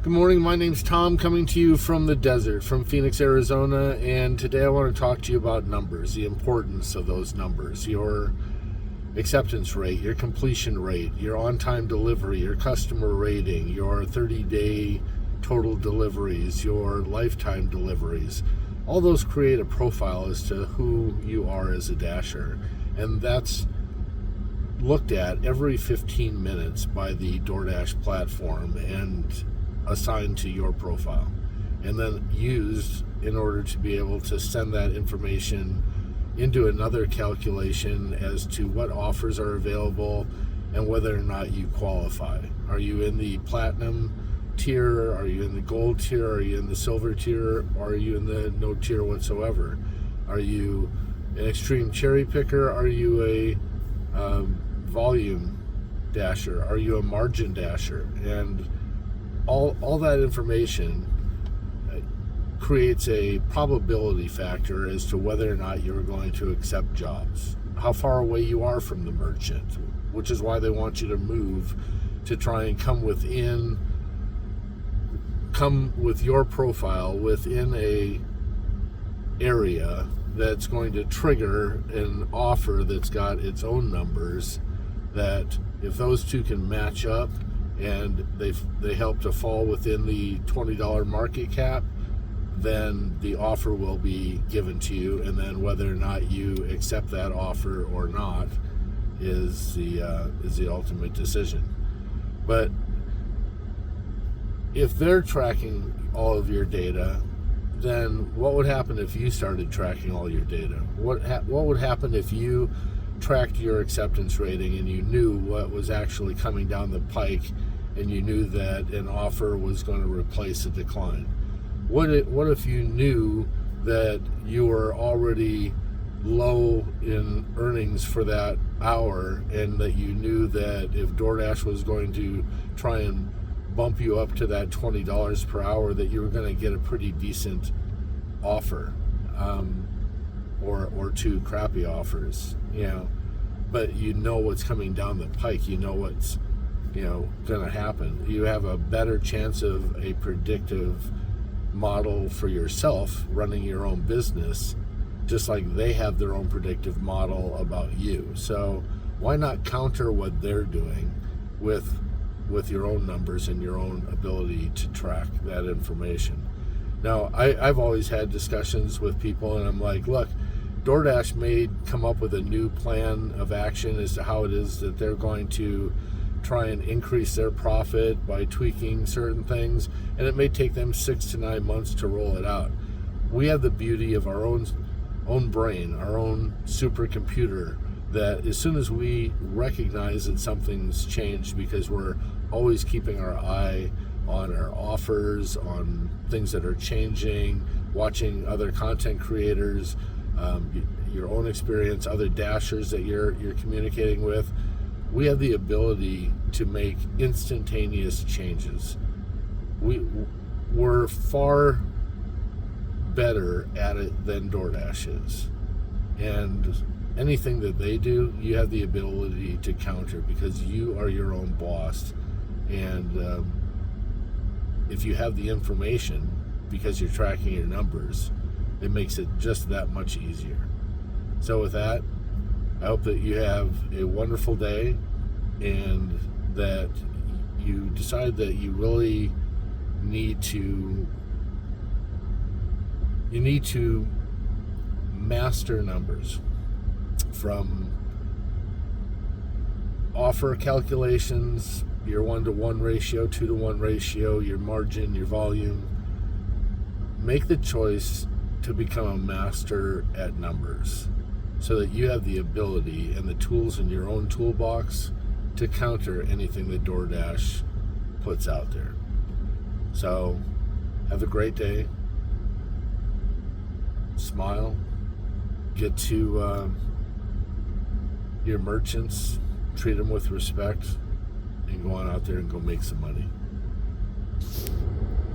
Good morning, my name's Tom, coming to you from the desert, from Phoenix, Arizona, and today I want to talk to you about numbers, the importance of those numbers, your acceptance rate, your completion rate, your on-time delivery, your customer rating, your 30-day total deliveries, your lifetime deliveries. All those create a profile as to who you are as a dasher, and that's looked at every 15 minutes by the DoorDash platform and assigned to your profile, and then used in order to be able to send that information into another calculation as to what offers are available and whether or not you qualify. Are you in the platinum tier? Are you in the gold tier? Are you in the silver tier? Or are you in the no tier whatsoever? Are you an extreme cherry picker? Are you a volume dasher? Are you a margin dasher? And all that information creates a probability factor as to whether or not you're going to accept jobs, how far away you are from the merchant, which is why they want you to move to try and come with your profile within a area that's going to trigger an offer that's got its own numbers, that if those two can match up and they help to fall within the $20 market cap, then the offer will be given to you, and then whether or not you accept that offer or not is the ultimate decision. But if they're tracking all of your data, then what would happen if you started tracking all your data? What would happen if you tracked your acceptance rating and you knew what was actually coming down the pike, and you knew that an offer was going to replace a decline? What if you knew that you were already low in earnings for that hour, and that you knew that if DoorDash was going to try and bump you up to that $20 per hour, that you were going to get a pretty decent offer, or two crappy offers, but you know what's coming down the pike, you know what's going to happen. You have a better chance of a predictive model for yourself running your own business, just like they have their own predictive model about you. So why not counter what they're doing with your own numbers and your own ability to track that information? Now, I've always had discussions with people, and I'm like, look, DoorDash may come up with a new plan of action as to how it is that they're going to try and increase their profit by tweaking certain things, and it may take them 6 to 9 months to roll it out. We have the beauty of our own brain, our own supercomputer, that as soon as we recognize that something's changed, because we're always keeping our eye on our offers, on things that are changing, watching other content creators, your own experience, other dashers that you're communicating with, we have the ability to make instantaneous changes. We're far better at it than DoorDash is. And anything that they do, you have the ability to counter, because you are your own boss. And if you have the information, because you're tracking your numbers, it makes it just that much easier. So with that, I hope that you have a wonderful day, and that you decide that you really need to master numbers, from offer calculations, your 1-to-1 ratio, 2-to-1 ratio, your margin, your volume. Make the choice to become a master at numbers, so that you have the ability and the tools in your own toolbox to counter anything that DoorDash puts out there. So have a great day. Smile. Get to your merchants, treat them with respect, and go on out there and go make some money.